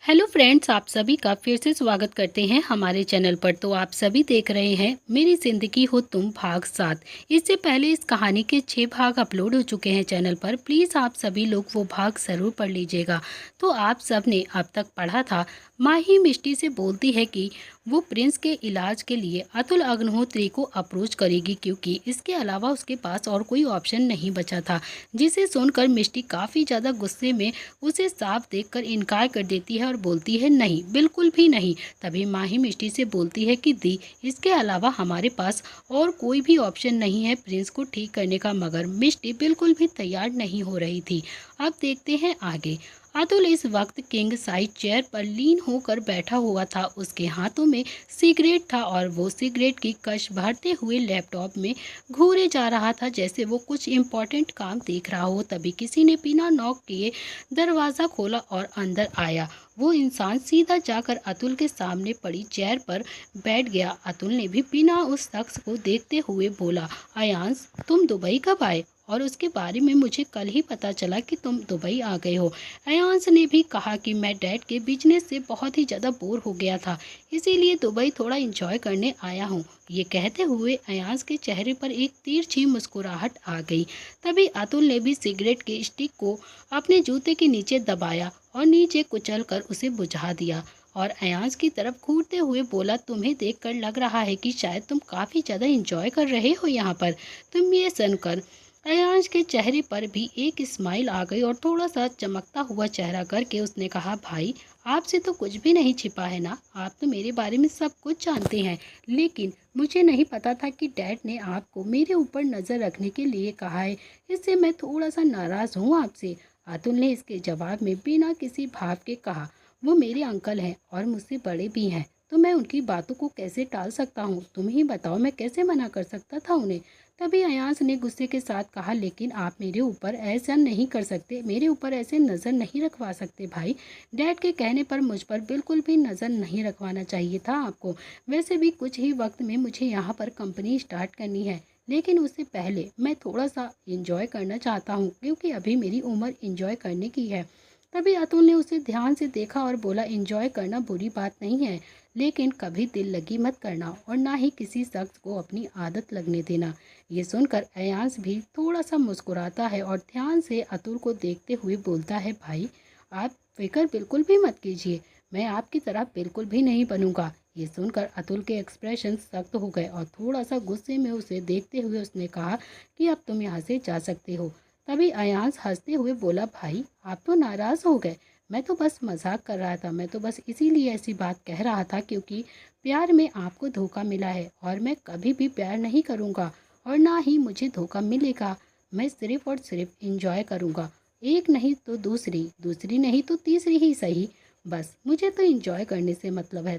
Hello friends, आप सभी का फिर से स्वागत करते हैं हमारे चैनल पर। तो आप सभी देख रहे हैं मेरी ज़िंदगी हो तुम भाग 7। इससे पहले इस कहानी के 6 भाग अपलोड हो चुके हैं चैनल पर। प्लीज़ आप सभी लोग वो भाग ज़रूर पढ़ लीजिएगा। तो आप सब ने अब तक पढ़ा था, माही मिष्टी से बोलती है कि वो प्रिंस के इलाज के लिए अतुल अग्निहोत्री को अप्रोच करेगी क्योंकि इसके अलावा उसके पास और कोई ऑप्शन नहीं बचा था। जिसे सुनकर मिष्टी काफ़ी ज़्यादा गुस्से में उसे साफ देखकर इनकार कर देती है और बोलती है नहीं, बिल्कुल भी नहीं। तभी माही मिष्टी से बोलती है कि दी, इसके अलावा हमारे पास और कोई भी ऑप्शन नहीं है प्रिंस को ठीक करने का। मगर मिष्टी बिल्कुल भी तैयार नहीं हो रही थी। अब देखते हैं आगे। अतुल इस वक्त किंग साइज चेयर पर लीन होकर बैठा हुआ था। उसके हाथों में सिगरेट था और वो सिगरेट की कश भरते हुए लैपटॉप में घूरे जा रहा था जैसे वो कुछ इम्पोर्टेंट काम देख रहा हो। तभी किसी ने बिना नॉक किए दरवाज़ा खोला और अंदर आया। वो इंसान सीधा जाकर अतुल के सामने पड़ी चेयर पर बैठ गया। अतुल ने भी बिना उस शख्स को देखते हुए बोला, अयांश, तुम दुबई कब आए? और उसके बारे में मुझे कल ही पता चला कि तुम दुबई आ गए हो। अयांश ने भी कहा कि मैं डैड के बिजनेस से बहुत ही ज़्यादा बोर हो गया था, इसीलिए दुबई थोड़ा इंजॉय करने आया हूँ। ये कहते हुए अयांश के चेहरे पर एक तिरछी मुस्कुराहट आ गई। तभी अतुल ने भी सिगरेट के स्टिक को अपने जूते के नीचे दबाया और नीचे कुचलकर उसे बुझा दिया और अयांश की तरफ घूरते हुए बोला, तुम्हें देखकर लग रहा है कि शायद तुम काफ़ी ज़्यादा इंजॉय कर रहे हो यहाँ पर। तुम ये सुनकर अयांश के चेहरे पर भी एक स्माइल आ गई और थोड़ा सा चमकता हुआ चेहरा करके उसने कहा, भाई आपसे तो कुछ भी नहीं छिपा है ना, आप तो मेरे बारे में सब कुछ जानते हैं। लेकिन मुझे नहीं पता था कि डैड ने आपको मेरे ऊपर नज़र रखने के लिए कहा है, इससे मैं थोड़ा सा नाराज़ हूँ आपसे। अतुल ने इसके जवाब में बिना किसी भाव के कहा, वो मेरे अंकल हैं और मुझसे बड़े भी हैं, तो मैं उनकी बातों को कैसे टाल सकता हूँ? तुम ही बताओ, मैं कैसे मना कर सकता था उन्हें? तभी अयांश ने गुस्से के साथ कहा, लेकिन आप मेरे ऊपर ऐसा नहीं कर सकते, मेरे ऊपर ऐसे नज़र नहीं रखवा सकते भाई। डैड के कहने पर मुझ पर बिल्कुल भी नज़र नहीं रखवाना चाहिए था आपको। वैसे भी कुछ ही वक्त में मुझे यहाँ पर कंपनी स्टार्ट करनी है, लेकिन उससे पहले मैं थोड़ा सा इंजॉय करना चाहता हूँ क्योंकि अभी मेरी उम्र इंजॉय करने की है। तभी अतुल ने उसे ध्यान से देखा और बोला, इंजॉय करना बुरी बात नहीं है, लेकिन कभी दिल लगी मत करना और ना ही किसी शख्स को अपनी आदत लगने देना। ये सुनकर अयांश भी थोड़ा सा मुस्कुराता है और ध्यान से अतुल को देखते हुए बोलता है, भाई आप फिक्र बिल्कुल भी मत कीजिए, मैं आपकी तरह बिल्कुल भी नहीं बनूंगा। ये सुनकर अतुल के एक्सप्रेशन सख्त हो गए और थोड़ा सा गुस्से में उसे देखते हुए उसने कहा कि अब तुम यहाँ से जा सकते हो। तभी अयांश हंसते हुए बोला, भाई आप तो नाराज़ हो गए, मैं तो बस मजाक कर रहा था, मैं तो बस इसीलिए ऐसी बात कह रहा था क्योंकि प्यार में आपको धोखा मिला है और मैं कभी भी प्यार नहीं करूँगा और ना ही मुझे धोखा मिलेगा। मैं सिर्फ और सिर्फ इंजॉय करूँगा, एक नहीं तो दूसरी, दूसरी नहीं तो तीसरी ही सही, बस मुझे तो इंजॉय करने से मतलब है।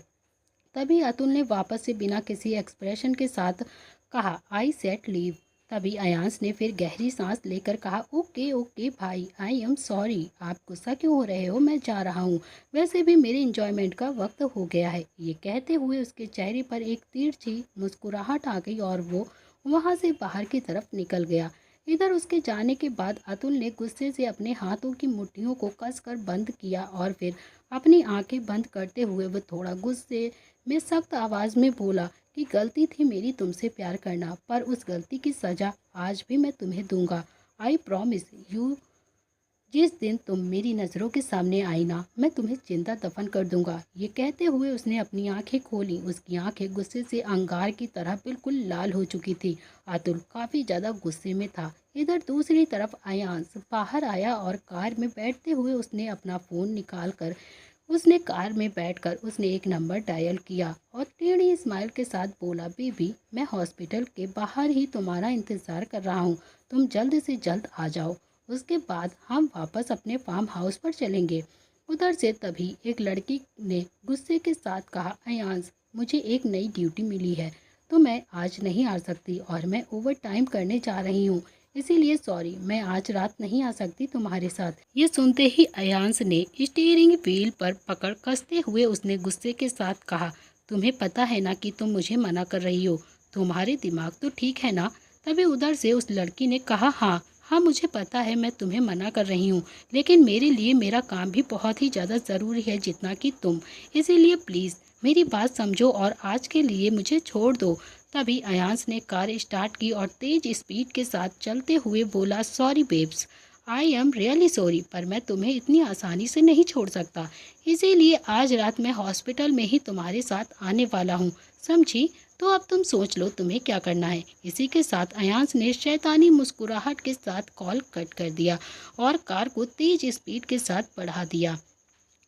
तभी अतुल ने वापस से बिना किसी एक्सप्रेशन के साथ कहा, आई सेट लीव। तभी अयांश ने फिर गहरी सांस लेकर कहा, ओके ओके भाई, आई एम सॉरी, आप गुस्सा क्यों हो रहे हो, मैं जा रहा हूँ, वैसे भी मेरे इंजॉयमेंट का वक्त हो गया है। ये कहते हुए उसके चेहरे पर एक तिरछी मुस्कुराहट आ गई और वो वहाँ से बाहर की तरफ निकल गया। इधर उसके जाने के बाद अतुल ने गुस्से से अपने हाथों की मुट्ठियों को कसकर बंद किया और फिर अपनी आंखें बंद करते हुए वो थोड़ा गुस्से में सख्त आवाज़ में बोला कि गलती थी मेरी तुमसे प्यार करना, पर उस गलती की सज़ा आज भी मैं तुम्हें दूंगा। आई प्रॉमिस यू, जिस दिन तुम मेरी नज़रों के सामने आई ना, मैं तुम्हें जिंदा दफन कर दूंगा। ये कहते हुए उसने अपनी आंखें खोली। उसकी आंखें गुस्से से अंगार की तरह बिल्कुल लाल हो चुकी थी। अतुल काफ़ी ज़्यादा गुस्से में था। इधर दूसरी तरफ अयांश बाहर आया और कार में बैठते हुए उसने अपना फ़ोन निकाल कर उसने कार में बैठकर उसने एक नंबर डायल किया और टेढ़ी स्माइल के साथ बोला, बेबी मैं हॉस्पिटल के बाहर ही तुम्हारा इंतज़ार कर रहा हूँ, तुम जल्द से जल्द आ जाओ, उसके बाद हम वापस अपने फार्म हाउस पर चलेंगे। उधर से तभी एक लड़की ने गुस्से के साथ कहा, अयांश मुझे एक नई ड्यूटी मिली है तो मैं आज नहीं आ सकती और मैं ओवर टाइम करने जा रही हूँ, इसीलिए सॉरी, मैं आज रात नहीं आ सकती तुम्हारे साथ। ये सुनते ही अयांश ने स्टीयरिंग व्हील पर पकड़ कसते हुए उसने गुस्से के साथ कहा, तुम्हें पता है ना कि तुम मुझे मना कर रही हो, तुम्हारे दिमाग तो ठीक है ना? तभी उधर से उस लड़की ने कहा, हाँ हाँ, मुझे पता है मैं तुम्हें मना कर रही हूँ, लेकिन मेरे लिए मेरा काम भी बहुत ही ज़्यादा ज़रूरी है जितना कि तुम। इसीलिए प्लीज़ मेरी बात समझो और आज के लिए मुझे छोड़ दो। तभी अयांश ने कार स्टार्ट की और तेज स्पीड के साथ चलते हुए बोला, sorry babes, I am really sorry, पर मैं तुम्हें इतनी आसानी से नहीं छोड़ सकता। इसीलिए आज रात मैं हॉस्पिटल में ही तुम्हारे साथ आने वाला हूँ, समझी? तो अब तुम सोच लो तुम्हें क्या करना है। इसी के साथ अयांश ने शैतानी मुस्कुराहट के साथ कॉल कट कर दिया और कार को तेज स्पीड के साथ बढ़ा दिया।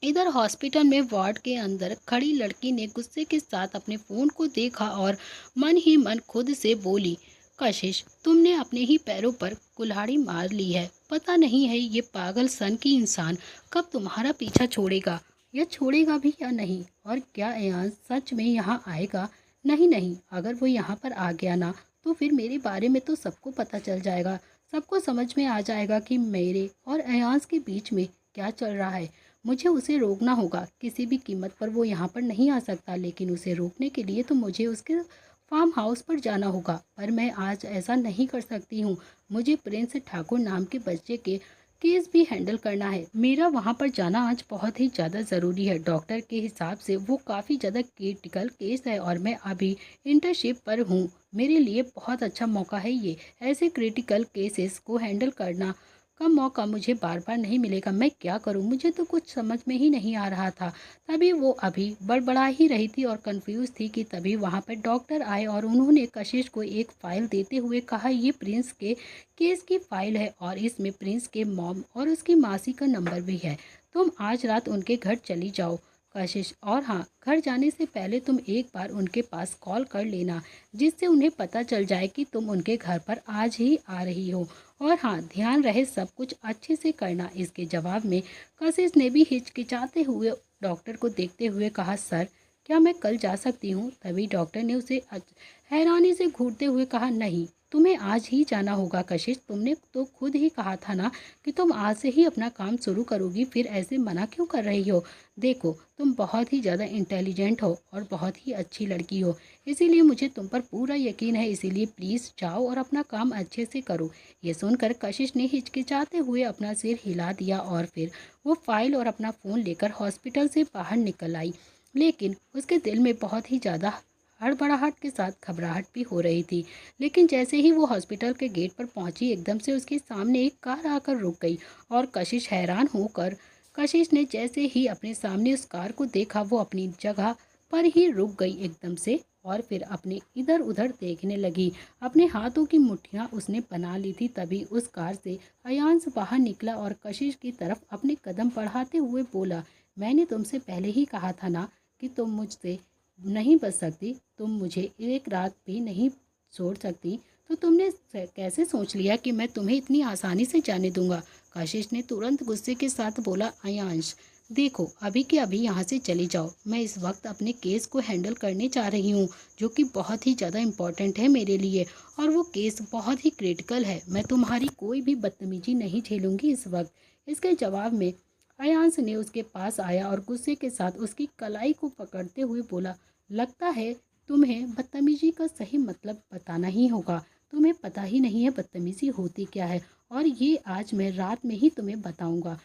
इधर हॉस्पिटल में वार्ड के अंदर खड़ी लड़की ने गुस्से के साथ अपने फ़ोन को देखा और मन ही मन खुद से बोली, कशिश, तुमने अपने ही पैरों पर कुल्हाड़ी मार ली है। पता नहीं है ये पागल सन की इंसान कब तुम्हारा पीछा छोड़ेगा या छोड़ेगा भी या नहीं, और क्या अयान सच में यहाँ आएगा? नहीं नहीं, अगर वो यहाँ पर आ गया ना तो फिर मेरे बारे में तो सबको पता चल जाएगा। सबको समझ में आ जाएगा कि मेरे और अयांस के बीच में क्या चल रहा है। मुझे उसे रोकना होगा, किसी भी कीमत पर वो यहाँ पर नहीं आ सकता, लेकिन उसे रोकने के लिए तो मुझे उसके फार्म हाउस पर जाना होगा। पर मैं आज ऐसा नहीं कर सकती हूँ। मुझे प्रिंस ठाकुर नाम के बच्चे के केस भी हैंडल करना है। मेरा वहाँ पर जाना आज बहुत ही ज़्यादा ज़रूरी है। डॉक्टर के हिसाब से वो काफ़ी ज़्यादा क्रिटिकल केस है और मैं अभी इंटर्नशिप पर हूँ। मेरे लिए बहुत अच्छा मौका है ये। ऐसे क्रिटिकल केसेस को हैंडल करना का मौका मुझे बार बार नहीं मिलेगा। मैं क्या करूं? मुझे तो कुछ समझ में ही नहीं आ रहा था। तभी वो अभी बड़बड़ा ही रही थी और कंफ्यूज थी कि तभी वहां पर डॉक्टर आए और उन्होंने कशिश को एक फ़ाइल देते हुए कहा, ये प्रिंस के केस की फ़ाइल है और इसमें प्रिंस के मॉम और उसकी मासी का नंबर भी है। तुम आज रात उनके घर चली जाओ कशिश, और हाँ, घर जाने से पहले तुम एक बार उनके पास कॉल कर लेना, जिससे उन्हें पता चल जाए कि तुम उनके घर पर आज ही आ रही हो। और हाँ, ध्यान रहे सब कुछ अच्छे से करना। इसके जवाब में कशिश ने भी हिचकिचाते हुए डॉक्टर को देखते हुए कहा, सर क्या मैं कल जा सकती हूँ? तभी डॉक्टर ने उसे हैरानी से घूरते हुए कहा, नहीं, तुम्हें आज ही जाना होगा कशिश। तुमने तो खुद ही कहा था ना कि तुम आज से ही अपना काम शुरू करोगी, फिर ऐसे मना क्यों कर रही हो? देखो, तुम बहुत ही ज़्यादा इंटेलिजेंट हो और बहुत ही अच्छी लड़की हो, इसीलिए मुझे तुम पर पूरा यकीन है। इसीलिए प्लीज़ जाओ और अपना काम अच्छे से करो। ये सुनकर कशिश ने हिचकिचाते हुए अपना सिर हिला दिया और फिर वो फाइल और अपना फ़ोन लेकर हॉस्पिटल से बाहर निकल आई। लेकिन उसके दिल में बहुत ही ज़्यादा हड़बड़ाहट के साथ घबराहट भी हो रही थी। लेकिन जैसे ही वो हॉस्पिटल के गेट पर पहुंची, एकदम से उसके सामने एक कार आकर रुक गई और कशिश हैरान होकर, कशिश ने जैसे ही अपने सामने उस कार को देखा, वो अपनी जगह पर ही रुक गई एकदम से और फिर अपने इधर उधर देखने लगी। अपने हाथों की मुट्ठियां उसने बना ली थी। तभी उस कार से अयांश बाहर निकला और कशिश की तरफ अपने कदम बढ़ाते हुए बोला, मैंने तुमसे पहले ही कहा था ना कि तुम मुझसे नहीं बच सकती, तुम मुझे एक रात भी नहीं छोड़ सकती, तो तुमने कैसे सोच लिया कि मैं तुम्हें इतनी आसानी से जाने दूंगा? कशिश ने तुरंत गुस्से के साथ बोला, अयांश, देखो, अभी के अभी यहाँ से चले जाओ। मैं इस वक्त अपने केस को हैंडल करने जा रही हूँ, जो कि बहुत ही ज़्यादा इम्पोर्टेंट है मेरे लिए, और वो केस बहुत ही क्रिटिकल है। मैं तुम्हारी कोई भी बदतमीजी नहीं झेलूंगी इस वक्त। इसके जवाब में अयांश ने उसके पास आया और गुस्से के साथ उसकी कलाई को पकड़ते हुए बोला, लगता है तुम्हें बदतमीजी का सही मतलब बताना ही होगा। तुम्हें पता ही नहीं है बदतमीजी होती क्या है, और ये आज मैं रात में ही तुम्हें बताऊंगा।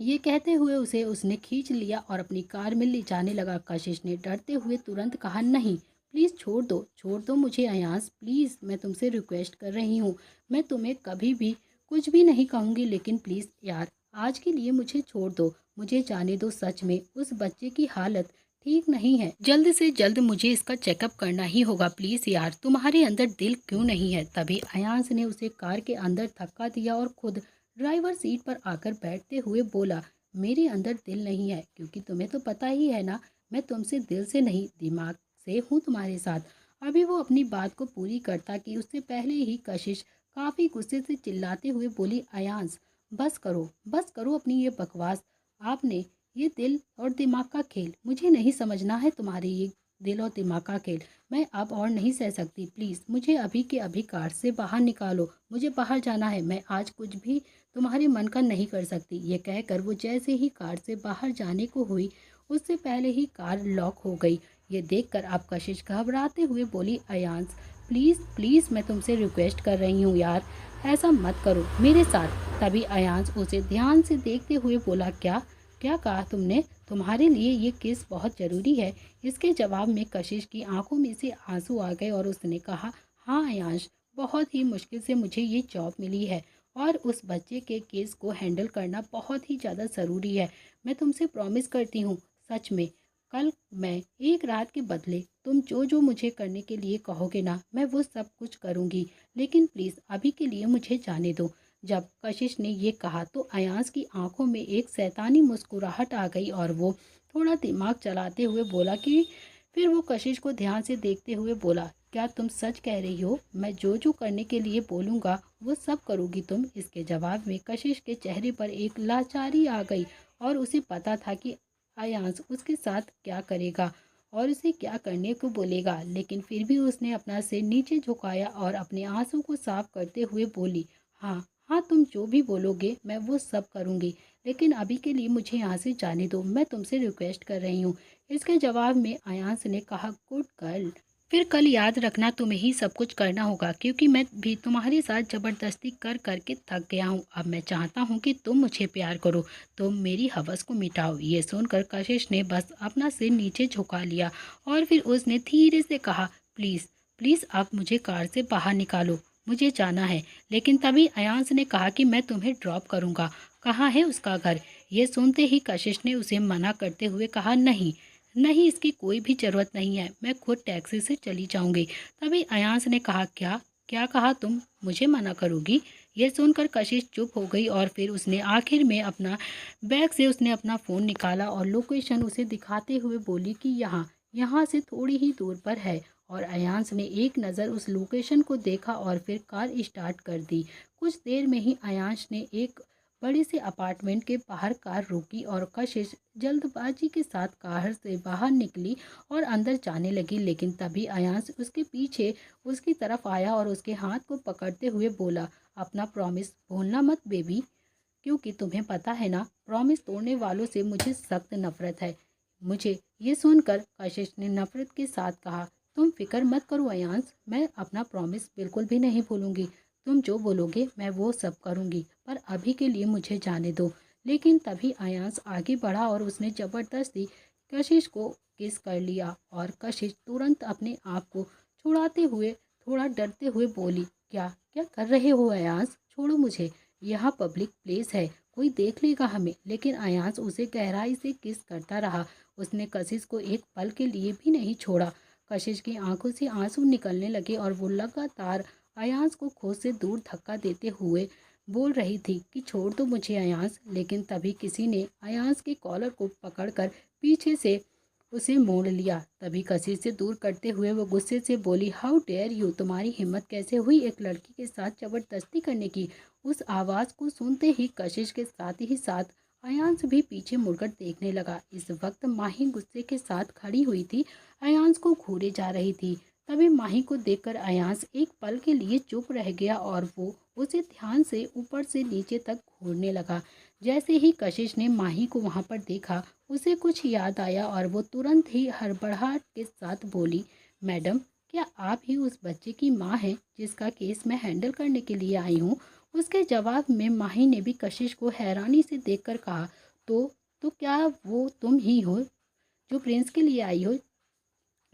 ये कहते हुए उसे उसने खींच लिया और अपनी कार में ले जाने लगा। कशिश ने डरते हुए तुरंत कहा, नहीं, प्लीज़ छोड़ दो, छोड़ दो मुझे अयांश, प्लीज़, मैं तुमसे रिक्वेस्ट कर रही हूँ। मैं तुम्हें कभी भी कुछ भी नहीं कहूँगी, लेकिन प्लीज़ यार, आज के लिए मुझे छोड़ दो, मुझे जाने दो। सच में उस बच्चे की हालत ठीक नहीं है, जल्द से जल्द मुझे इसका चेकअप करना ही होगा। प्लीज़ यार, तुम्हारे अंदर दिल क्यों नहीं है? तभी अयांश ने उसे कार के अंदर धक्का दिया और खुद ड्राइवर सीट पर आकर बैठते हुए बोला, मेरे अंदर दिल नहीं है, क्योंकि तुम्हें तो पता ही है ना, मैं तुमसे दिल से नहीं दिमाग से हूँ तुम्हारे साथ। अभी वो अपनी बात को पूरी करता कि उससे पहले ही कशिश काफ़ी गुस्से से चिल्लाते हुए बोली, अयांश, बस करो अपनी ये बकवास। आपने ये दिल और दिमाग का खेल मुझे नहीं समझना है। तुम्हारी ये दिल और दिमाग का खेल। मैं अब और नहीं सह सकती, प्लीज़ मुझे अभी के अभी कार से बाहर निकालो, मुझे बाहर जाना है, मैं आज कुछ भी तुम्हारे मन का नहीं कर सकती। ये कहकर वो जैसे ही कार से बाहर जाने को हुई, उससे पहले ही कार लॉक हो गई। ये देखकर अब कशिश घबराते हुए बोली, अयांश प्लीज़ प्लीज़ मैं तुमसे रिक्वेस्ट कर रही हूँ यार, ऐसा मत करो मेरे साथ। तभी अयांश उसे ध्यान से देखते हुए बोला, क्या क्या कहा तुमने? तुम्हारे लिए ये किस बहुत ज़रूरी है? इसके जवाब में कशिश की आंखों में से आंसू आ गए और उसने कहा, हाँ अयांश, बहुत ही मुश्किल से मुझे ये जॉब मिली है और उस बच्चे के केस को हैंडल करना बहुत ही ज़्यादा ज़रूरी है। मैं तुमसे प्रॉमिस करती हूँ, सच में कल मैं एक रात के बदले तुम जो जो मुझे करने के लिए कहोगे ना, मैं वो सब कुछ करूँगी, लेकिन प्लीज़ अभी के लिए मुझे जाने दो। जब कशिश ने ये कहा तो अयांश की आंखों में एक शैतानी मुस्कुराहट आ गई और वो थोड़ा दिमाग चलाते हुए बोला कि फिर वो कशिश को ध्यान से देखते हुए बोला, क्या तुम सच कह रही हो? मैं जो जो करने के लिए बोलूँगा वो सब करोगी तुम? इसके जवाब में कशिश के चेहरे पर एक लाचारी आ गई और उसे पता था कि अयांश उसके साथ क्या करेगा और उसे क्या करने को बोलेगा, लेकिन फिर भी उसने अपना सिर नीचे झुकाया और अपने आंसू को साफ करते हुए बोली, हाँ हाँ, तुम जो भी बोलोगे मैं वो सब करूँगी, लेकिन अभी के लिए मुझे यहाँ से जाने दो, मैं तुमसे रिक्वेस्ट कर रही हूँ। इसके जवाब में अयांश ने कहा, गुड गर्ल, फिर कल याद रखना तुम्हें ही सब कुछ करना होगा, क्योंकि मैं भी तुम्हारे साथ ज़बरदस्ती कर करके थक गया हूँ। अब मैं चाहता हूँ कि तुम मुझे प्यार करो, तुम मेरी हवस को मिटाओ। ये सुनकर कशिश ने बस अपना सिर नीचे झुका लिया और फिर उसने धीरे से कहा, प्लीज़ प्लीज़ अब मुझे कार से बाहर निकालो, मुझे जाना है। लेकिन तभी अयांश ने कहा कि मैं तुम्हें ड्रॉप करूँगा, कहाँ है उसका घर? ये सुनते ही कशिश ने उसे मना करते हुए कहा, नहीं नहीं, इसकी कोई भी ज़रूरत नहीं है, मैं खुद टैक्सी से चली जाऊंगी। तभी अयांश ने कहा, क्या क्या कहा तुम? मुझे मना करोगी? यह सुनकर कशिश चुप हो गई और फिर उसने आखिर में अपना बैग से उसने अपना फ़ोन निकाला और लोकेशन उसे दिखाते हुए बोली कि यहाँ यहाँ से थोड़ी ही दूर पर है। और अयांश ने एक नज़र उस लोकेशन को देखा और फिर कार स्टार्ट कर दी। कुछ देर में ही अयांश ने एक बड़े से अपार्टमेंट के बाहर कार रोकी और कशिश जल्दबाजी के साथ कार से बाहर निकली और अंदर जाने लगी। लेकिन तभी अयांश उसके पीछे उसकी तरफ आया और उसके हाथ को पकड़ते हुए बोला, अपना प्रॉमिस भूलना मत बेबी, क्योंकि तुम्हें पता है ना, प्रॉमिस तोड़ने वालों से मुझे सख्त नफरत है। मुझे ये सुनकर कशिश ने नफरत के साथ कहा, तुम फिक्र मत करो अयांश, मैं अपना प्रॉमिस बिल्कुल भी नहीं भूलूंगी। तुम जो बोलोगे मैं वो सब करूंगी, पर अभी के लिए मुझे जाने दो। लेकिन तभी अयांश आगे बढ़ा और उसने ज़बरदस्ती कशिश को किस कर लिया और कशिश तुरंत अपने आप को छुड़ाते हुए थोड़ा डरते हुए बोली, क्या क्या कर रहे हो अयांश, छोड़ो मुझे, यहाँ पब्लिक प्लेस है, कोई देख लेगा हमें। लेकिन अयांश उसे गहराई से किस करता रहा, उसने कशिश को एक पल के लिए भी नहीं छोड़ा। कशिश की आंखों से आंसू निकलने लगे और वो लगातार अयांश को खुद से दूर धक्का देते हुए बोल रही थी कि छोड़ दो मुझे अयांश। लेकिन तभी किसी ने अयांश के कॉलर को पकड़कर पीछे से उसे मोड़ लिया। तभी कशिश से दूर करते हुए वो गुस्से से बोली, हाउ डेयर यू, तुम्हारी हिम्मत कैसे हुई एक लड़की के साथ ज़बरदस्ती करने की? उस आवाज़ को सुनते ही कशिश के साथ ही साथ अयांश भी पीछे मुड़कर देखने लगा। इस वक्त माही गुस्से के साथ खड़ी हुई थी, अयांश को घूरे जा रही थी। तभी माही को देखकर अयांश एक पल के लिए चुप रह गया और वो उसे ध्यान से ऊपर से नीचे तक घूरने लगा। जैसे ही कशिश ने माही को वहाँ पर देखा, उसे कुछ याद आया और वो तुरंत ही हड़बड़ाहट के साथ बोली, मैडम क्या आप ही उस बच्चे की माँ हैं जिसका केस मैं हैंडल करने के लिए आई हूँ? उसके जवाब में माही ने भी कशिश को हैरानी से देखकर कहा, तो क्या वो तुम ही हो जो प्रिंस के लिए आई हो,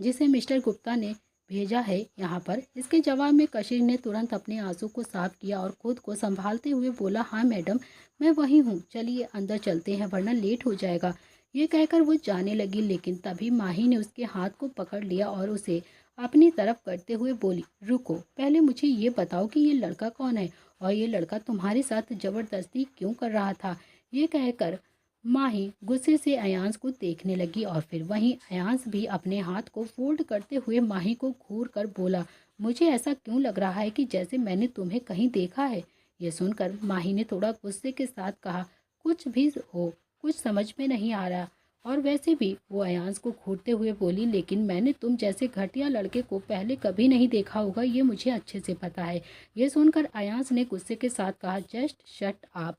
जिसे मिस्टर गुप्ता ने भेजा है यहाँ पर? इसके जवाब में कशिश ने तुरंत अपने आंसू को साफ किया और खुद को संभालते हुए बोला, हाँ मैडम, मैं वही हूँ, चलिए अंदर चलते हैं वरना लेट हो जाएगा। ये कहकर वो जाने लगी, लेकिन तभी माही ने उसके हाथ को पकड़ लिया और उसे अपनी तरफ करते हुए बोली, रुको, पहले मुझे ये बताओ कि ये लड़का कौन है और ये लड़का तुम्हारे साथ ज़बरदस्ती क्यों कर रहा था? ये कहकर माही गुस्से से अयांश को देखने लगी और फिर वहीं अयांश भी अपने हाथ को फोल्ड करते हुए माही को घूर कर बोला, मुझे ऐसा क्यों लग रहा है कि जैसे मैंने तुम्हें कहीं देखा है? यह सुनकर माही ने थोड़ा गुस्से के साथ कहा, कुछ भी हो, कुछ समझ में नहीं आ रहा। और वैसे भी वो अयांश को घूरते हुए बोली, लेकिन मैंने तुम जैसे घटिया लड़के को पहले कभी नहीं देखा होगा, ये मुझे अच्छे से पता है। ये सुनकर अयांश ने गुस्से के साथ कहा, जस्ट शट अप।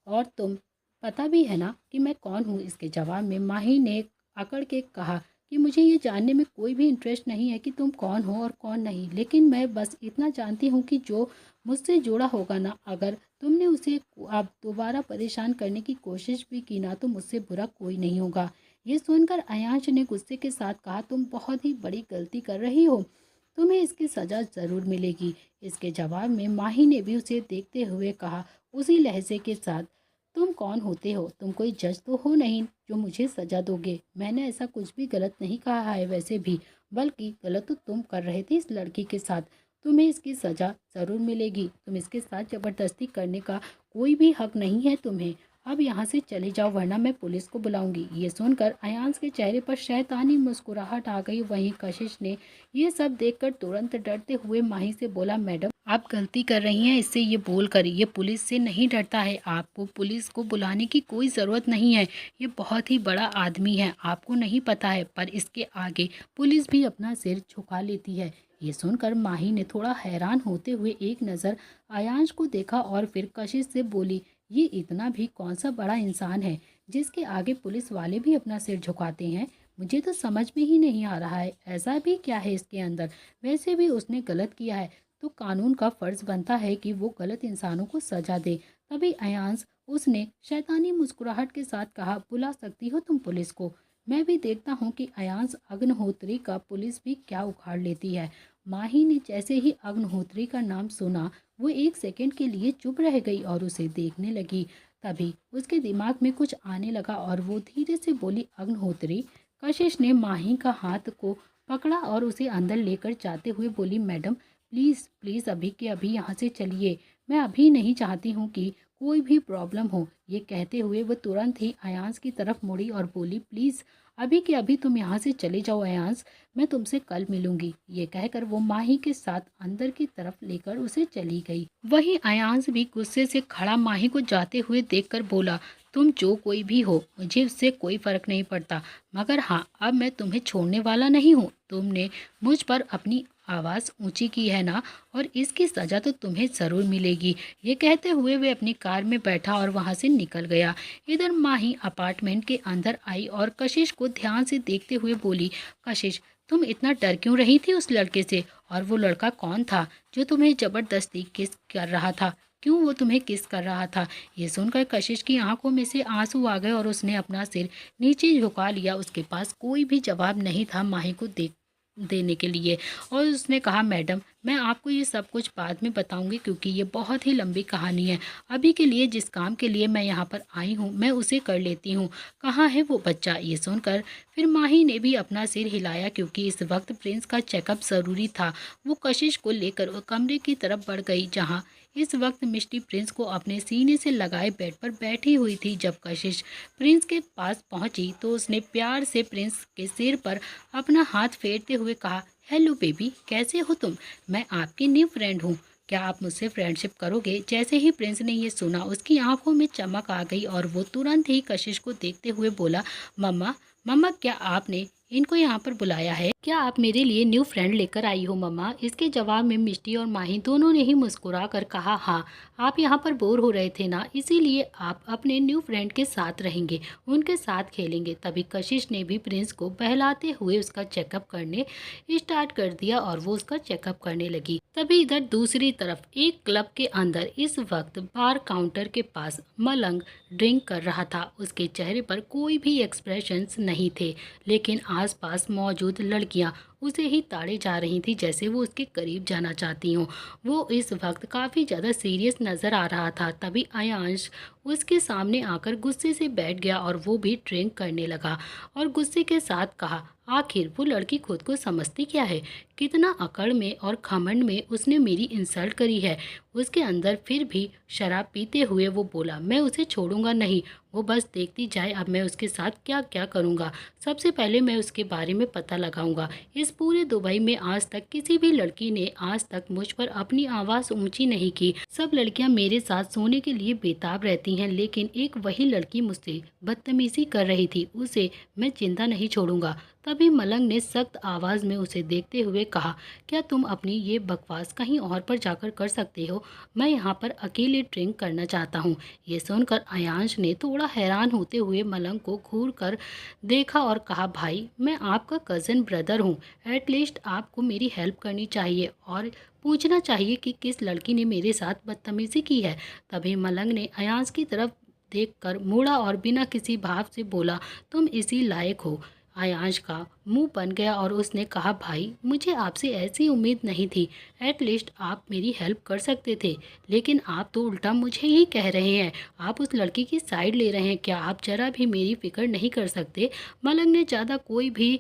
और तुम पता भी है ना कि मैं कौन हूँ? इसके जवाब में माही ने अकड़ के कहा कि मुझे ये जानने में कोई भी इंटरेस्ट नहीं है कि तुम कौन हो और कौन नहीं, लेकिन मैं बस इतना जानती हूँ कि जो मुझसे जुड़ा होगा ना, अगर तुमने उसे अब दोबारा परेशान करने की कोशिश भी की ना, तो मुझसे बुरा कोई नहीं होगा। ये सुनकर अयांश ने गुस्से के साथ कहा, तुम बहुत ही बड़ी गलती कर रही हो, तुम्हें इसकी सज़ा ज़रूर मिलेगी। इसके जवाब में माही ने भी उसे देखते हुए कहा उसी लहजे के साथ, तुम कौन होते हो? तुम कोई जज तो हो नहीं जो मुझे सज़ा दोगे। मैंने ऐसा कुछ भी गलत नहीं कहा है वैसे भी, बल्कि गलत तो तुम कर रहे थे इस लड़की के साथ। तुम्हें इसकी सज़ा ज़रूर मिलेगी। तुम इसके साथ ज़बरदस्ती करने का कोई भी हक नहीं है तुम्हें। अब यहाँ से चले जाओ वरना मैं पुलिस को बुलाऊंगी। ये सुनकर अयांश के चेहरे पर शैतानी मुस्कुराहट आ गई। वहीं कशिश ने ये सब देखकर तुरंत डरते हुए माही से बोला, मैडम आप गलती कर रही हैं इससे ये बोल कर। ये पुलिस से नहीं डरता है, आपको पुलिस को बुलाने की कोई ज़रूरत नहीं है। ये बहुत ही बड़ा आदमी है, आपको नहीं पता है, पर इसके आगे पुलिस भी अपना सिर झुका लेती है। ये सुनकर माही ने थोड़ा हैरान होते हुए एक नज़र अयांश को देखा और फिर कशिश से बोली, ये इतना भी कौन सा बड़ा इंसान है जिसके आगे पुलिस वाले भी अपना सिर झुकाते हैं? मुझे तो समझ में ही नहीं आ रहा है, ऐसा भी क्या है इसके अंदर? वैसे भी उसने गलत किया है तो कानून का फर्ज बनता है कि वो गलत इंसानों को सजा दे। तभी अयांश उसने शैतानी मुस्कुराहट के साथ कहा, बुला सकती हो तुम पुलिस को। मैं भी देखता हूँ कि अयांश अग्निहोत्री का पुलिस भी क्या उखाड़ लेती है। माही ने जैसे ही अग्निहोत्री का नाम सुना, वो एक सेकंड के लिए चुप रह गई और उसे देखने लगी। तभी उसके दिमाग में कुछ आने लगा और वो धीरे से बोली, अग्निहोत्री। कशिश ने माही का हाथ को पकड़ा और उसे अंदर लेकर जाते हुए बोली, मैडम प्लीज़ प्लीज़ अभी के अभी यहाँ से चलिए। मैं अभी नहीं चाहती हूँ कि कोई भी प्रॉब्लम हो। ये कहते हुए वो तुरंत ही अयांश की तरफ मुड़ी और बोली, प्लीज़ अभी के अभी तुम यहाँ से चले जाओ अयांश, मैं तुमसे कल मिलूंगी। ये कहकर वो माही के साथ अंदर की तरफ लेकर उसे चली गई। वहीं अयांश भी गुस्से से खड़ा माही को जाते हुए देखकर बोला, तुम जो कोई भी हो मुझे उससे कोई फ़र्क नहीं पड़ता, मगर हाँ अब मैं तुम्हें छोड़ने वाला नहीं हूँ। तुमने मुझ पर अपनी आवाज़ ऊंची की है ना, और इसकी सज़ा तो तुम्हें ज़रूर मिलेगी। ये कहते हुए वे अपनी कार में बैठा और वहाँ से निकल गया। इधर माही अपार्टमेंट के अंदर आई और कशिश को ध्यान से देखते हुए बोली, कशिश तुम इतना डर क्यों रही थी उस लड़के से? और वो लड़का कौन था जो तुम्हें ज़बरदस्ती किस कर रहा था? क्यों वो तुम्हें किस कर रहा था? ये सुनकर कशिश की आंखों में से आंसू आ गए और उसने अपना सिर नीचे झुका लिया। उसके पास कोई भी जवाब नहीं था माही को देने के लिए। और उसने कहा, मैडम मैं आपको ये सब कुछ बाद में बताऊंगी क्योंकि ये बहुत ही लंबी कहानी है। अभी के लिए जिस काम के लिए मैं यहाँ पर आई हूँ मैं उसे कर लेती हूँ। कहाँ है वो बच्चा? ये सुनकर फिर माही ने भी अपना सिर हिलाया क्योंकि इस वक्त प्रिंस का चेकअप ज़रूरी था। वो कशिश को लेकर कमरे की तरफ बढ़ गई जहाँ इस वक्त मिष्टी प्रिंस को अपने सीने से लगाए बेड पर बैठी हुई थी। जब कशिश प्रिंस के पास पहुंची तो उसने प्यार से प्रिंस के सिर पर अपना हाथ फेरते हुए कहा, हेलो बेबी, कैसे हो तुम? मैं आपकी न्यू फ्रेंड हूँ, क्या आप मुझसे फ्रेंडशिप करोगे? जैसे ही प्रिंस ने ये सुना उसकी आंखों में चमक आ गई और वो तुरंत ही कशिश को देखते हुए बोला, मम्मा मम्मा क्या आपने इनको यहाँ पर बुलाया है? क्या आप मेरे लिए न्यू फ्रेंड लेकर आई हो मम्मा? इसके जवाब में मिष्टी और माही दोनों ने ही मुस्कुरा कर कहा, हाँ आप यहाँ पर बोर हो रहे थे ना, इसीलिए आप अपने न्यू फ्रेंड के साथ रहेंगे, उनके साथ खेलेंगे। तभी कशिश ने भी प्रिंस को बहलाते हुए उसका चेकअप करने स्टार्ट कर दिया और वो उसका चेकअप करने लगी। तभी इधर दूसरी तरफ एक क्लब के अंदर इस वक्त बार काउंटर के पास मलंग ड्रिंक कर रहा था। उसके चेहरे पर कोई भी एक्सप्रेशंस नहीं थे, लेकिन आसपास मौजूद लड़कियां उसे ही ताड़े जा रही थी जैसे वो उसके करीब जाना चाहती हों। वो इस वक्त काफ़ी ज़्यादा सीरियस नज़र आ रहा था। तभी अयांश उसके सामने आकर गुस्से से बैठ गया और वो भी ड्रिंक करने लगा और गुस्से के साथ कहा, आखिर वो लड़की खुद को समझती क्या है? कितना अकड़ में और घमंड में उसने मेरी इंसल्ट करी है। उसके अंदर फिर भी शराब पीते हुए वो बोला, मैं उसे छोड़ूंगा नहीं, वो बस देखती जाए, अब मैं उसके साथ क्या क्या करूँगा। सबसे पहले मैं उसके बारे में पता लगाऊंगा। इस पूरे दुबई में आज तक किसी भी लड़की ने आज तक मुझ पर अपनी आवाज़ ऊंची नहीं की। सब लड़कियां मेरे साथ सोने के लिए बेताब रहती हैं, लेकिन एक वही लड़की मुझसे बदतमीजी कर रही थी, उसे मैं जिंदा नहीं छोड़ूंगा। तभी मलंग ने सख्त आवाज़ में उसे देखते हुए कहा, क्या तुम अपनी ये बकवास कहीं और पर जाकर कर सकते हो? मैं यहाँ पर अकेले ड्रिंक करना चाहता हूँ। ये सुनकर अयांश ने थोड़ा हैरान होते हुए मलंग को घूर कर देखा और कहा, भाई मैं आपका कज़न ब्रदर हूँ, एटलीस्ट आपको मेरी हेल्प करनी चाहिए और पूछना चाहिए कि किस लड़की ने मेरे साथ बदतमीजी की है। तभी मलंग ने अयांश की तरफ देखकर मुड़ा और बिना किसी भाव से बोला, तुम इसी लायक हो। अयांश का मुंह बन गया और उसने कहा, भाई मुझे आपसे ऐसी उम्मीद नहीं थी, एटलीस्ट आप मेरी हेल्प कर सकते थे, लेकिन आप तो उल्टा मुझे ही कह रहे हैं, आप उस लड़की की साइड ले रहे हैं। क्या आप जरा भी मेरी फिक्र नहीं कर सकते? मलंग ने ज़्यादा कोई भी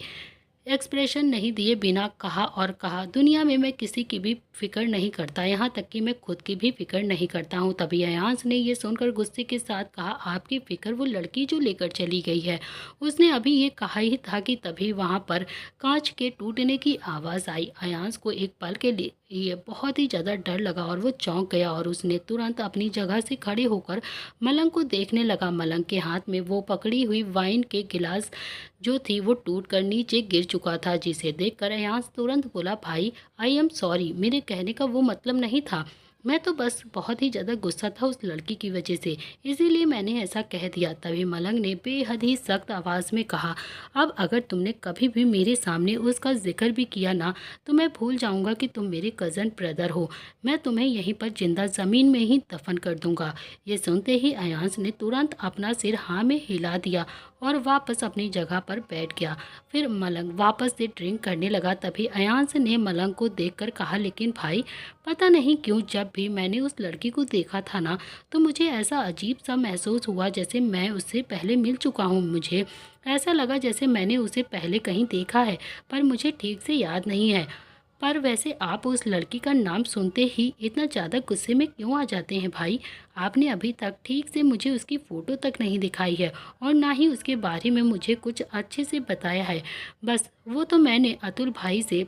एक्सप्रेशन नहीं दिए बिना कहा, दुनिया में मैं किसी की भी फिक्र नहीं करता, यहाँ तक कि मैं खुद की भी फिक्र नहीं करता हूँ। तभी अयांश ने ये सुनकर गुस्से के साथ कहा, आपकी फिक्र वो लड़की जो लेकर चली गई है, उसने अभी ये कहा ही था कि तभी वहाँ पर कांच के टूटने की आवाज़ आई। अयांश को एक पल के लिए ये बहुत ही ज़्यादा डर लगा और वो चौंक गया और उसने तुरंत अपनी जगह से खड़े होकर मलंग को देखने लगा। मलंग के हाथ में वो पकड़ी हुई वाइन के गिलास जो थी वो टूट कर नीचे गिर चुका था, जिसे देखकर अयांश तुरंत बोला, भाई आई एम सॉरी, मेरे कहने का वो मतलब नहीं था, मैं तो बस बहुत ही ज़्यादा गुस्सा था उस लड़की की वजह से, इसीलिए मैंने ऐसा कह दिया। तभी मलंग ने बेहद ही सख्त आवाज़ में कहा, अब अगर तुमने कभी भी मेरे सामने उसका जिक्र भी किया ना, तो मैं भूल जाऊंगा कि तुम मेरे कज़न ब्रदर हो, मैं तुम्हें यहीं पर जिंदा ज़मीन में ही दफन कर दूंगा। ये सुनते ही अयांश ने तुरंत अपना सिर हाँ में हिला दिया और वापस अपनी जगह पर बैठ गया। फिर मलंग वापस से ड्रिंक करने लगा। तभी अयांश ने मलंग को देखकर कहा, लेकिन भाई पता नहीं क्यों जब भी मैंने उस लड़की को देखा था ना, तो मुझे ऐसा अजीब सा महसूस हुआ जैसे मैं उससे पहले मिल चुका हूँ। मुझे ऐसा लगा जैसे मैंने उसे पहले कहीं देखा है, पर मुझे ठीक से याद नहीं है। पर वैसे आप उस लड़की का नाम सुनते ही इतना ज़्यादा गुस्से में क्यों आ जाते हैं भाई? आपने अभी तक ठीक से मुझे उसकी फ़ोटो तक नहीं दिखाई है और ना ही उसके बारे में मुझे कुछ अच्छे से बताया है। बस वो तो मैंने अतुल भाई से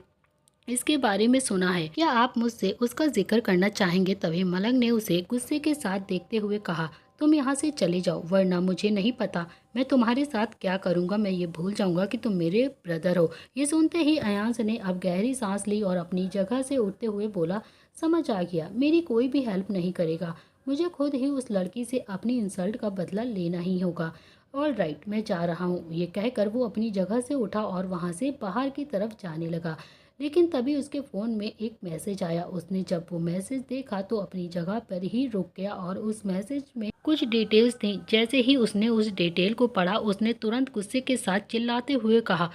इसके बारे में सुना है। क्या आप मुझसे उसका जिक्र करना चाहेंगे? तभी मलंग ने उसे गुस्से के साथ देखते हुए कहा, तुम यहाँ से चले जाओ, वरना मुझे नहीं पता मैं तुम्हारे साथ क्या करूँगा, मैं ये भूल जाऊँगा कि तुम मेरे ब्रदर हो। ये सुनते ही अयांश ने अब गहरी सांस ली और अपनी जगह से उठते हुए बोला, समझ आ गया, मेरी कोई भी हेल्प नहीं करेगा, मुझे खुद ही उस लड़की से अपनी इंसल्ट का बदला लेना ही होगा। ऑल राइट, मैं जा रहा हूँ। ये कहकर वो अपनी जगह से उठा और वहाँ से बाहर की तरफ जाने लगा। लेकिन तभी उसके फ़ोन में एक मैसेज आया। उसने जब वो मैसेज देखा तो अपनी जगह पर ही रुक गया और उस मैसेज में कुछ डिटेल्स थी। जैसे ही उसने उस डिटेल को पढ़ा, उसने तुरंत गुस्से के साथ चिल्लाते हुए कहा,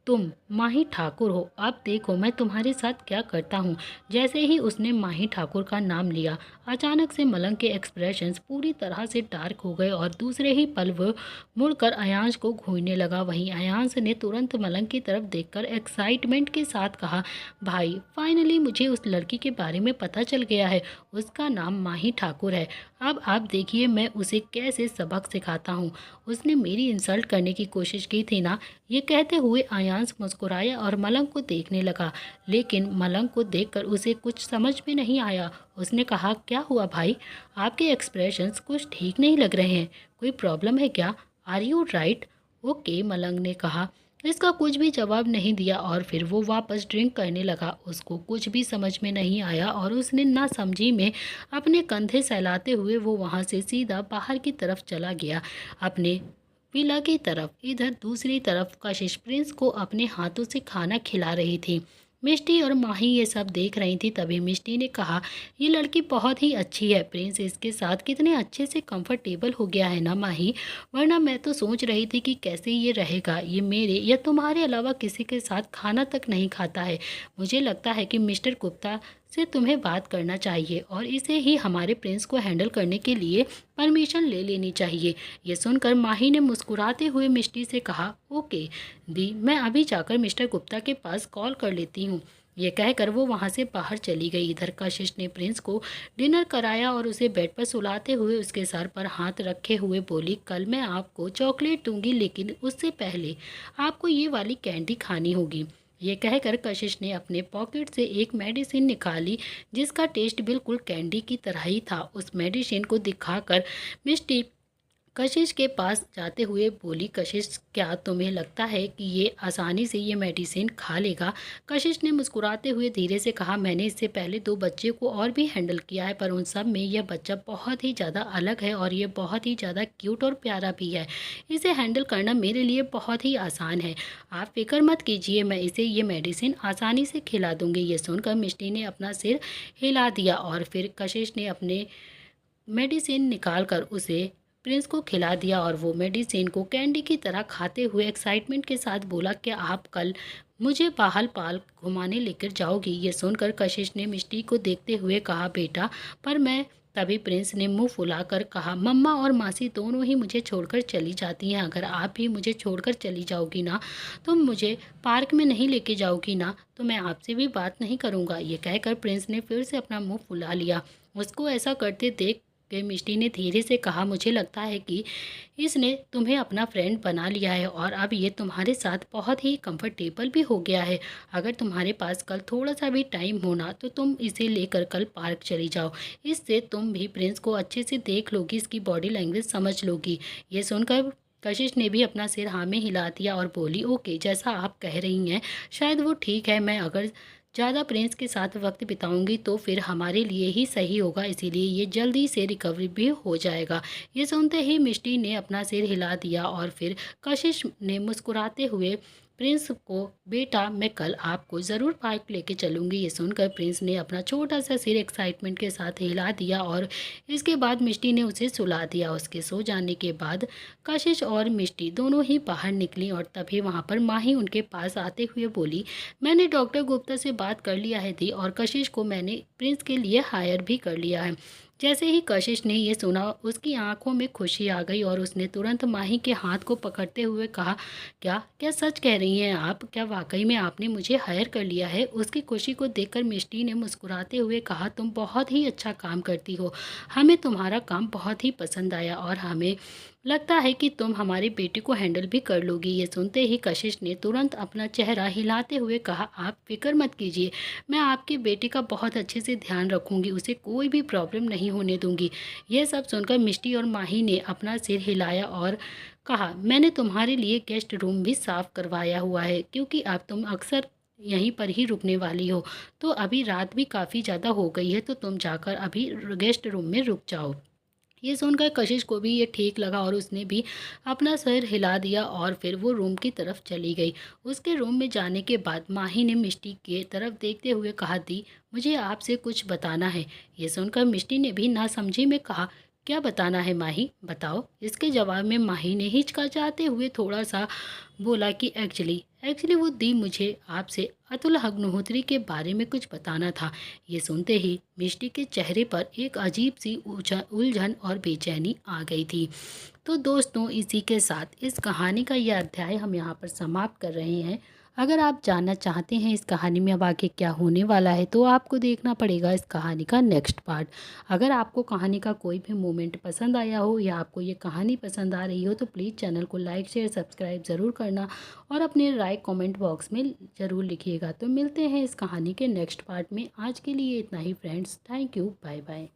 तुम माही ठाकुर हो, अब देखो मैं तुम्हारे साथ क्या करता हूँ। जैसे ही उसने माही ठाकुर का नाम लिया, अचानक से मलंग के एक्सप्रेशंस पूरी तरह से डार्क हो गए और दूसरे ही पल वो मुड़कर अयांश को घूरने लगा। वहीं अयांश ने तुरंत मलंग की तरफ देखकर एक्साइटमेंट के साथ कहा, भाई फाइनली मुझे उस लड़की के बारे में पता चल गया है, उसका नाम माही ठाकुर है। अब आप देखिए मैं उसे कैसे सबक सिखाता हूँ, उसने मेरी इंसल्ट करने की कोशिश की थी ना। ये कहते हुए अयांश मुस्कुराया और मलंग को देखने लगा, लेकिन मलंग को देखकर उसे कुछ समझ में नहीं आया। उसने कहा, क्या हुआ भाई, आपके एक्सप्रेशंस कुछ ठीक नहीं लग रहे हैं, कोई प्रॉब्लम है क्या? Are you right? ओके, मलंग ने कहा। इसका कुछ भी जवाब नहीं दिया और फिर वो वापस ड्रिंक करने लगा। उसको कुछ भी समझ में नहीं आया और उसने ना समझी में अपने कंधे सहलाते हुए वो वहाँ से सीधा बाहर की तरफ चला गया, अपने विला की तरफ। इधर दूसरी तरफ कशिश प्रिंस को अपने हाथों से खाना खिला रही थी। मिष्टी और माही ये सब देख रही थी। तभी मिष्टी ने कहा, ये लड़की बहुत ही अच्छी है, प्रिंस इसके साथ कितने अच्छे से कंफर्टेबल हो गया है ना माही, वरना मैं तो सोच रही थी कि कैसे ये रहेगा, ये मेरे या तुम्हारे अलावा किसी के साथ खाना तक नहीं खाता है। मुझे लगता है कि मिस्टर गुप्ता से तुम्हें बात करना चाहिए और इसे ही हमारे प्रिंस को हैंडल करने के लिए परमिशन ले लेनी चाहिए। ये सुनकर माही ने मुस्कुराते हुए मिष्टी से कहा, ओके दी, मैं अभी जाकर मिस्टर गुप्ता के पास कॉल कर लेती हूँ। ये कहकर वो वहाँ से बाहर चली गई। इधर कशिश ने प्रिंस को डिनर कराया और उसे बेड पर सुलाते हुए उसके सर पर हाथ रखे हुए बोली, कल मैं आपको चॉकलेट दूंगी, लेकिन उससे पहले आपको ये वाली कैंडी खानी होगी। ये कहकर कशिश ने अपने पॉकेट से एक मेडिसिन निकाली जिसका टेस्ट बिल्कुल कैंडी की तरह ही था। उस मेडिसिन को दिखाकर मिष्टी कशिश के पास जाते हुए बोली, कशिश क्या तुम्हें लगता है कि ये आसानी से ये मेडिसिन खा लेगा? कशिश ने मुस्कुराते हुए धीरे से कहा, मैंने इससे पहले 2 बच्चे को और भी हैंडल किया है, पर उन सब में यह बच्चा बहुत ही ज़्यादा अलग है और ये बहुत ही ज़्यादा क्यूट और प्यारा भी है। इसे हैंडल करना मेरे लिए बहुत ही आसान है। आप फिक्र मत कीजिए, मैं इसे ये मेडिसिन आसानी से खिला दूंगी। ये सुनकर मिष्टी ने अपना सिर हिला दिया और फिर कशिश ने अपने मेडिसिन निकाल कर उसे प्रिंस को खिला दिया और वो मेडिसिन को कैंडी की तरह खाते हुए एक्साइटमेंट के साथ बोला कि आप कल मुझे बाहर पार्क घुमाने लेकर जाओगी। ये सुनकर कशिश ने मिष्टी को देखते हुए कहा, बेटा पर मैं। तभी प्रिंस ने मुंह फुलाकर कहा, मम्मा और मासी दोनों ही मुझे छोड़कर चली जाती हैं। अगर आप भी मुझे छोड़कर चली जाओगी ना, तो मुझे पार्क में नहीं लेके जाओगी ना, तो मैं आपसे भी बात नहीं करूँगा। ये कहकर प्रिंस ने फिर से अपना मुंह फुला लिया। उसको ऐसा करते देख के मिष्टी ने धीरे से कहा, मुझे लगता है कि इसने तुम्हें अपना फ्रेंड बना लिया है और अब ये तुम्हारे साथ बहुत ही कंफर्टेबल भी हो गया है। अगर तुम्हारे पास कल थोड़ा सा भी टाइम होना तो तुम इसे लेकर कल पार्क चली जाओ। इससे तुम भी प्रिंस को अच्छे से देख लोगी, इसकी बॉडी लैंग्वेज समझ लोगी। ये सुनकर कशिश ने भी अपना सिर हाँ में हिला दिया और बोली, ओके, जैसा आप कह रही हैं शायद वो ठीक है। मैं अगर ज़्यादा प्रिंस के साथ वक्त बिताऊंगी तो फिर हमारे लिए ही सही होगा, इसीलिए ये जल्दी से रिकवरी भी हो जाएगा। ये सुनते ही मिष्टी ने अपना सिर हिला दिया और फिर कशिश ने मुस्कुराते हुए प्रिंस को, बेटा मैं कल आपको ज़रूर पार्क लेके चलूँगी। ये सुनकर प्रिंस ने अपना छोटा सा सिर एक्साइटमेंट के साथ हिला दिया और इसके बाद मिष्टी ने उसे सुला दिया। उसके सो जाने के बाद कशिश और मिष्टी दोनों ही बाहर निकली और तभी वहाँ पर माही उनके पास आते हुए बोली, मैंने डॉक्टर गुप्ता से बात कर लिया है दी और कशिश को मैंने प्रिंस के लिए हायर भी कर लिया है। जैसे ही कशिश ने ये सुना उसकी आंखों में खुशी आ गई और उसने तुरंत माही के हाथ को पकड़ते हुए कहा, क्या क्या सच कह रही हैं आप? क्या वाकई में आपने मुझे हायर कर लिया है? उसकी खुशी को देखकर मिष्टी ने मुस्कुराते हुए कहा, तुम बहुत ही अच्छा काम करती हो, हमें तुम्हारा काम बहुत ही पसंद आया और हमें लगता है कि तुम हमारे बेटे को हैंडल भी कर लोगी। ये सुनते ही कशिश ने तुरंत अपना चेहरा हिलाते हुए कहा, आप फिक्र मत कीजिए, मैं आपके बेटे का बहुत अच्छे से ध्यान रखूंगी, उसे कोई भी प्रॉब्लम नहीं होने दूंगी। यह सब सुनकर मिष्टी और माही ने अपना सिर हिलाया और कहा, मैंने तुम्हारे लिए गेस्ट रूम भी साफ करवाया हुआ है, क्योंकि अब तुम अक्सर यहीं पर ही रुकने वाली हो, तो अभी रात भी काफ़ी ज़्यादा हो गई है, तो तुम जाकर अभी गेस्ट रूम में रुक जाओ। ये सुनकर कशिश को भी ये ठीक लगा और उसने भी अपना सर हिला दिया और फिर वो रूम की तरफ चली गई। उसके रूम में जाने के बाद माही ने मिष्टी के तरफ देखते हुए कहा, दी मुझे आपसे कुछ बताना है। ये सुनकर मिष्टी ने भी नासमझी में कहा, क्या बताना है माही, बताओ। इसके जवाब में माही ने हिचकिचाते हुए थोड़ा सा बोला कि एक्चुअली वो दी, मुझे आपसे अतुल अग्निहोत्री के बारे में कुछ बताना था। ये सुनते ही मिष्टी के चेहरे पर एक अजीब सी उलझन और बेचैनी आ गई थी। तो दोस्तों, इसी के साथ इस कहानी का यह अध्याय हम यहाँ पर समाप्त कर रहे हैं। अगर आप जानना चाहते हैं इस कहानी में अब आगे क्या होने वाला है, तो आपको देखना पड़ेगा इस कहानी का नेक्स्ट पार्ट। अगर आपको कहानी का कोई भी मोमेंट पसंद आया हो या आपको ये कहानी पसंद आ रही हो, तो प्लीज़ चैनल को लाइक शेयर सब्सक्राइब ज़रूर करना और अपने राय कमेंट बॉक्स में ज़रूर लिखिएगा। तो मिलते हैं इस कहानी के नेक्स्ट पार्ट में। आज के लिए इतना ही friends, thank you, bye bye.